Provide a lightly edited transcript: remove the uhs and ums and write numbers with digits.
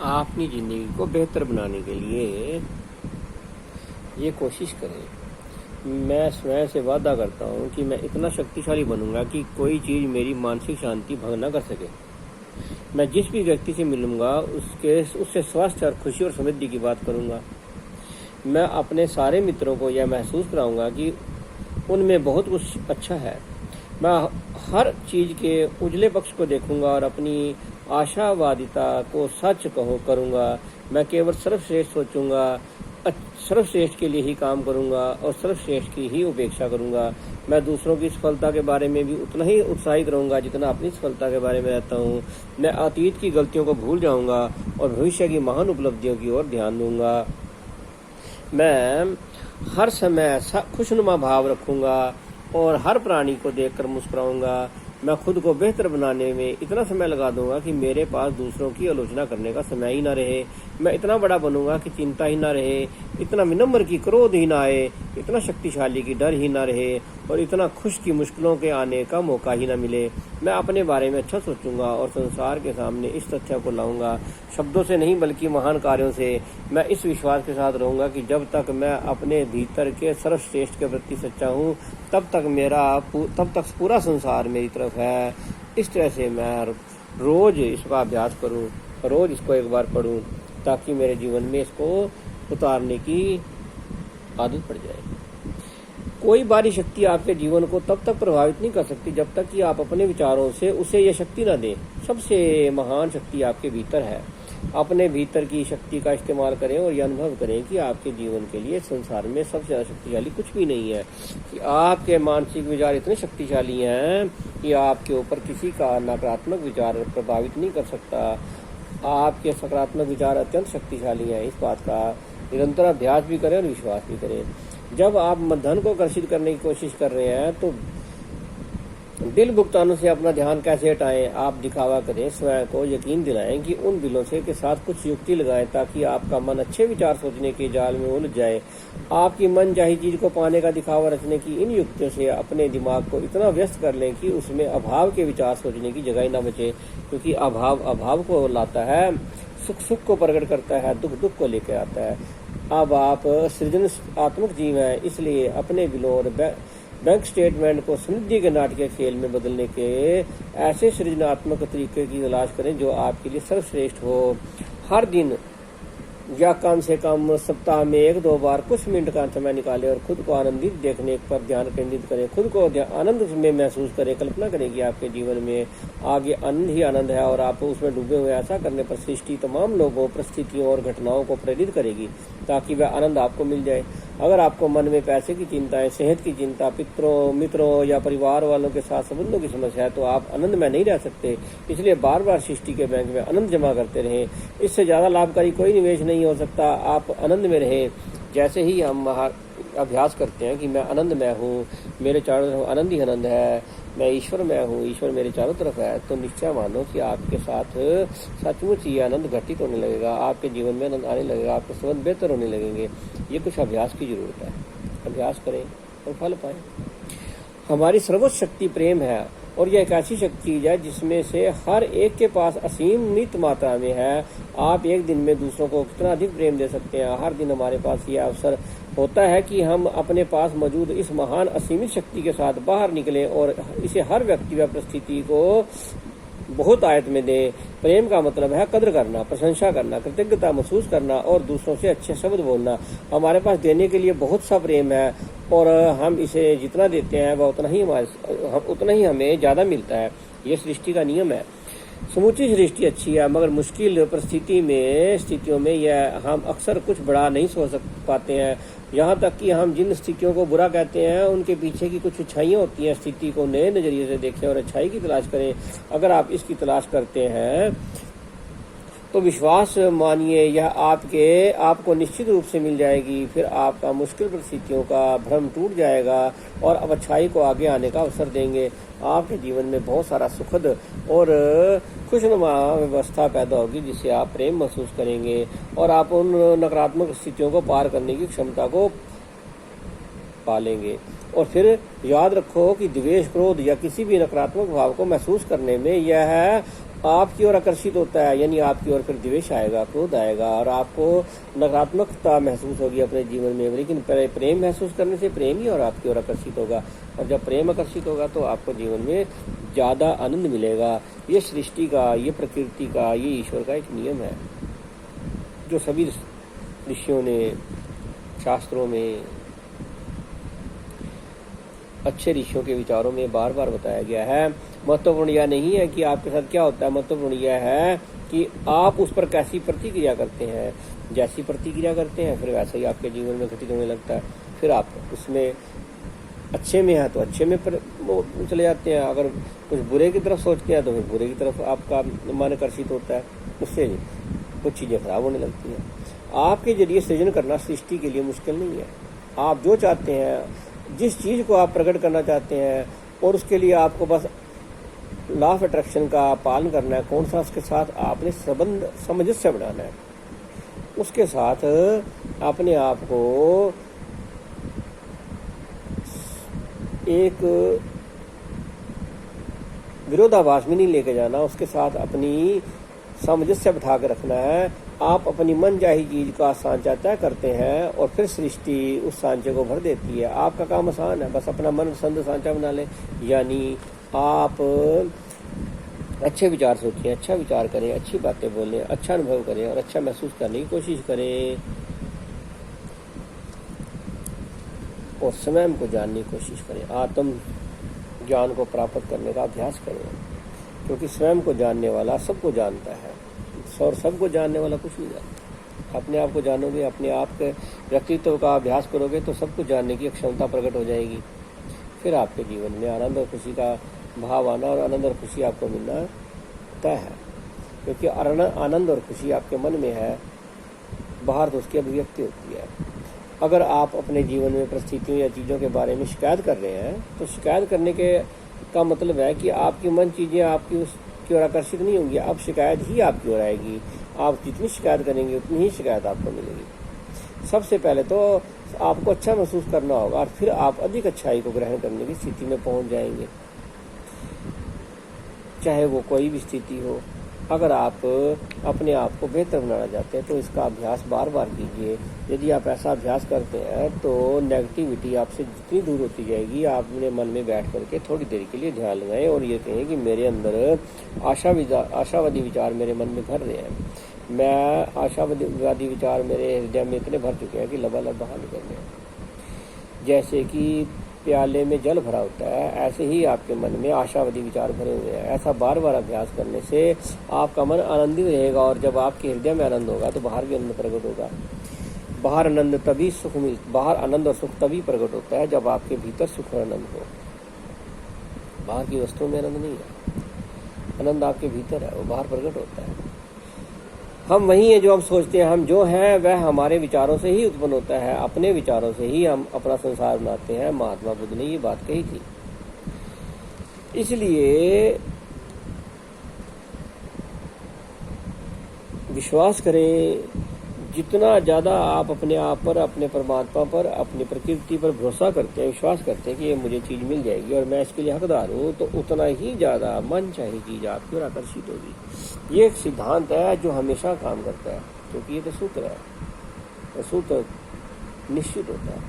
अपनी ज़िंदगी को बेहतर बनाने के लिए ये कोशिश करें। मैं स्वयं से वादा करता हूँ कि मैं इतना शक्तिशाली बनूंगा कि कोई चीज़ मेरी मानसिक शांति भंग न कर सके। मैं जिस भी व्यक्ति से मिलूंगा उससे स्वास्थ्य और खुशी और समृद्धि की बात करूंगा। मैं अपने सारे मित्रों को यह महसूस कराऊंगा कि उनमें बहुत कुछ अच्छा है। मैं हर चीज़ के उजले पक्ष को देखूंगा और अपनी आशावादिता को सच करूंगा। मैं केवल सर्वश्रेष्ठ सोचूंगा, सर्वश्रेष्ठ के लिए ही काम करूंगा और सर्वश्रेष्ठ की ही उपेक्षा करूंगा। मैं दूसरों की सफलता के बारे में भी उतना ही उत्साहित रहूंगा जितना अपनी सफलता के बारे में रहता हूँ। मैं अतीत की गलतियों को भूल जाऊंगा और भविष्य की महान उपलब्धियों की ओर ध्यान दूंगा। मैं हर समय खुशनुमा भाव रखूंगा और हर प्राणी को देखकर मुस्कुराऊंगा। मैं खुद को बेहतर बनाने में इतना समय लगा दूंगा कि मेरे पास दूसरों की आलोचना करने का समय ही ना रहे। मैं इतना बड़ा बनूंगा कि चिंता ही ना रहे, इतना विनम्र की क्रोध ही ना आए, इतना शक्तिशाली की डर ही ना रहे और इतना खुश की मुश्किलों के आने का मौका ही ना मिले। मैं अपने बारे में अच्छा सोचूंगा और संसार के सामने इस तथ्य को लाऊंगा, शब्दों से नहीं बल्कि महान कार्यों से। मैं इस विश्वास के साथ रहूंगा कि जब तक मैं अपने भीतर के सर्वश्रेष्ठ के प्रति सच्चा हूँ तब तक पूरा संसार मेरी तरफ है। इस तरह से मैं रोज इसका अभ्यास करूं, रोज इसको एक बार पढूं ताकि मेरे जीवन में इसको उतारने की आदत पड़ जाए। कोई बाहरी शक्ति आपके जीवन को तब तक प्रभावित नहीं कर सकती जब तक कि आप अपने विचारों से उसे यह शक्ति न दें। सबसे महान शक्ति आपके भीतर है। अपने भीतर की शक्ति का इस्तेमाल करें और यह अनुभव करें कि आपके जीवन के लिए संसार में सबसे ज्यादा शक्तिशाली कुछ भी नहीं है, कि आपके मानसिक विचार इतने शक्तिशाली हैं कि आपके ऊपर किसी का नकारात्मक विचार प्रभावित नहीं कर सकता। आपके सकारात्मक विचार अत्यंत शक्तिशाली हैं। इस बात का निरंतर अभ्यास भी करें और विश्वास भी करें। जब आप धन को आकर्षित करने की कोशिश कर रहे हैं तो बिल भुगतानों से अपना ध्यान कैसे हटाएं। आप दिखावा करें, स्वयं को यकीन दिलाएं कि उन बिलों से के साथ कुछ युक्ति लगाएं ताकि आपका मन अच्छे विचार सोचने के जाल में उलझ जाए। आपकी मन चाही चीज को पाने का दिखावा रचने की इन युक्तियों से अपने दिमाग को इतना व्यस्त कर लें कि उसमें अभाव के विचार सोचने की जगह ही न बचे, क्योंकि अभाव को लाता है, सुख को प्रकट करता है, दुख को लेकर आता है। अब आप सृजनात्मक जीव हैं, इसलिए अपने बिलों और बैंक स्टेटमेंट को समृद्धि के नाटकीय खेल में बदलने के ऐसे सृजनात्मक तरीके की तलाश करें जो आपके लिए सर्वश्रेष्ठ हो। हर दिन या कम से कम सप्ताह में 1-2 बार कुछ मिनट का समय निकालें और खुद को आनंदित देखने पर ध्यान केंद्रित करें। खुद को आनंद में महसूस करें। कल्पना करें कि आपके जीवन में आगे आनंद ही आनंद है और आप उसमें डूबे हुए। ऐसा करने पर सृष्टि तमाम लोगों, परिस्थितियों और घटनाओं को प्रेरित करेगी ताकि वह आनंद आपको मिल जाए। अगर आपको मन में पैसे की चिंताएं, सेहत की चिंता, मित्रों या परिवार वालों के साथ संबंधों की समस्या है तो आप आनंद में नहीं रह सकते। इसलिए बार बार सृष्टि के बैंक में आनंद जमा करते रहें। इससे ज्यादा लाभकारी कोई निवेश नहीं हो सकता। आप आनंद में रहें। जैसे ही हम अभ्यास करते हैं कि मैं आनंद में हूँ, मेरे चारों तरफ आनंद ही आनंद है, मैं ईश्वर में हूँ, ईश्वर मेरे चारों तरफ है, तो निश्चय मानो कि आपके साथ सचमुच ये आनंद घटित होने लगेगा। आपके जीवन में आनंद आने लगेगा, आपके संबंध बेहतर होने लगेंगे। ये कुछ अभ्यास की जरूरत है। अभ्यास करें और फल पाएं। हमारी सर्वोच्च शक्ति प्रेम है और यह एक ऐसी शक्ति है जिसमें से हर एक के पास असीमित मात्रा में है। आप एक दिन में दूसरों को कितना अधिक प्रेम दे सकते हैं। हर दिन हमारे पास यह अवसर होता है कि हम अपने पास मौजूद इस महान असीमित शक्ति के साथ बाहर निकलें और इसे हर व्यक्ति व परिस्थिति को बहुत आयत में दें। प्रेम का मतलब है कदर करना, प्रशंसा करना, कृतज्ञता महसूस करना और दूसरों से अच्छे शब्द बोलना। हमारे पास देने के लिए बहुत सा प्रेम है और हम इसे जितना देते हैं वह उतना ही हमें ज्यादा मिलता है। ये सृष्टि का नियम है। समूची सृष्टि अच्छी है मगर मुश्किल स्थितियों में यह हम अक्सर कुछ बड़ा नहीं सोच पाते हैं। यहाँ तक कि हम जिन स्थितियों को बुरा कहते हैं उनके पीछे की कुछ अच्छाइयाँ होती हैं। स्थिति को नए नजरिए से देखें और अच्छाई की तलाश करें। अगर आप इसकी तलाश करते हैं तो विश्वास मानिए यह आपको निश्चित रूप से मिल जाएगी। फिर आपका मुश्किल परिस्थितियों का भ्रम टूट जाएगा और अब अच्छाई को आगे आने का अवसर देंगे। आपके जीवन में बहुत सारा सुखद और खुशनुमा व्यवस्था पैदा होगी जिससे आप प्रेम महसूस करेंगे और आप उन नकारात्मक स्थितियों को पार करने की क्षमता को पालेंगे। और फिर याद रखो कि द्वेष, क्रोध या किसी भी नकारात्मक भाव को महसूस करने में यह आपकी ओर आकर्षित होता है, यानी आपकी ओर फिर द्वेष आएगा, क्रोध आएगा और आपको नकारात्मकता महसूस होगी अपने जीवन में। लेकिन प्रेम महसूस करने से प्रेम ही और आपकी ओर आकर्षित होगा, और जब प्रेम आकर्षित होगा तो आपको जीवन में ज़्यादा आनंद मिलेगा। ये सृष्टि का, ये प्रकृति का, ये ईश्वर का एक नियम है जो सभी ऋषियों ने, शास्त्रों में, अच्छे ऋषियों के विचारों में बार बार बताया गया है। महत्वपूर्ण यह नहीं है कि आपके साथ क्या होता है, महत्वपूर्ण यह है कि आप उस पर कैसी प्रतिक्रिया करते हैं। जैसी प्रतिक्रिया करते हैं फिर वैसा ही आपके जीवन में घटित होने लगता है। फिर आप उसमें अच्छे में है तो अच्छे में चले जाते हैं, अगर कुछ बुरे की तरफ सोचते हैं तो फिर बुरे की तरफ आपका मन आकर्षित होता है, उससे कुछ चीज़ें खराब होने लगती हैं। आपके जरिए सृजन करना सृष्टि के लिए मुश्किल नहीं है। आप जो चाहते हैं, जिस चीज़ को आप प्रकट करना चाहते हैं, और उसके लिए आपको बस लॉ ऑफ अट्रैक्शन का पालन करना है। कौन सा? उसके साथ आपने संबंध, सामंजस्य बनाना है। उसके साथ अपने आप को एक विरोधाभास में नहीं लेके जाना, उसके साथ अपनी सामंजस्य बिठा कर रखना है। आप अपनी मनचाही चीज का सांचा तय करते हैं और फिर सृष्टि उस सांचे को भर देती है। आपका काम आसान है, बस अपना मन पसंद सांचा बना लें। यानी आप अच्छे विचार सोचें, अच्छा विचार करें, अच्छी बातें बोलें, अच्छा अनुभव करें और अच्छा महसूस करने की कोशिश करें, और स्वयं को जानने की कोशिश करें। आत्म ज्ञान को प्राप्त करने का अभ्यास करें, क्योंकि स्वयं को जानने वाला सबको जानता है और सबको जानने वाला कुछ नहीं जानता। अपने आप को जानोगे, अपने आप के व्यक्तित्व का अभ्यास करोगे तो सबको जानने की क्षमता प्रकट हो जाएगी। फिर आपके जीवन में आनंद और खुशी का भाव आना और आनंद और खुशी आपको मिलना तय है, क्योंकि आनंद और खुशी आपके मन में है, बाहर तो उसकी अभिव्यक्ति होती है। अगर आप अपने जीवन में परिस्थितियों या चीज़ों के बारे में शिकायत कर रहे हैं तो शिकायत करने का मतलब है कि आपकी मन चीज़ें आपकी उसकी ओर आकर्षित नहीं होंगी, अब शिकायत ही आपकी ओर आएगी। आप जितनी शिकायत करेंगे उतनी ही शिकायत आपको मिलेगी। सबसे पहले तो आपको अच्छा महसूस करना होगा और फिर आप अधिक अच्छाई को ग्रहण करने की स्थिति में पहुंच जाएंगे, चाहे वो कोई भी स्थिति हो। अगर आप अपने आप को बेहतर बनाना चाहते हैं तो इसका अभ्यास बार बार कीजिए। यदि आप ऐसा अभ्यास करते हैं तो नेगेटिविटी आपसे जितनी दूर होती जाएगी। आप अपने मन में बैठ करके थोड़ी देर के लिए ध्यान लगाएं और ये कहें कि मेरे अंदर आशावादी विचार मेरे मन में भर रहे हैं। मैं आशावादी विचार मेरे हृदय में इतने भर चुके हैं कि लबालब बाहर निकल रहे हैं। जैसे कि प्याले में जल भरा होता है, ऐसे ही आपके मन में आशावादी विचार भरे हुए हैं। ऐसा बार बार अभ्यास करने से आपका मन आनंदित रहेगा, और जब आपके हृदय में आनंद होगा तो बाहर भी आनंद प्रकट होगा। बाहर आनंद और सुख तभी प्रकट होता है जब आपके भीतर सुख और आनंद हो। बाहर की वस्तुओं में आनंद नहीं है, आनंद आपके भीतर है, वो बाहर प्रकट होता है। हम वही हैं जो हम सोचते हैं। हम जो हैं वह हमारे विचारों से ही उत्पन्न होता है, अपने विचारों से ही हम अपना संसार बनाते हैं। महात्मा बुद्ध ने ये बात कही थी। इसलिए विश्वास करें, जितना ज़्यादा आप अपने आप पर, अपने परमात्मा पर, अपनी प्रकृति पर भरोसा करते हैं, विश्वास करते हैं कि ये मुझे चीज़ मिल जाएगी और मैं इसके लिए हकदार हूँ, तो उतना ही ज़्यादा मन चाही चीज़ आपकी ओर आकर्षित होगी। ये एक सिद्धांत है जो हमेशा काम करता है, क्योंकि ये तो सूत्र है, तो सूत्र निश्चित होता है।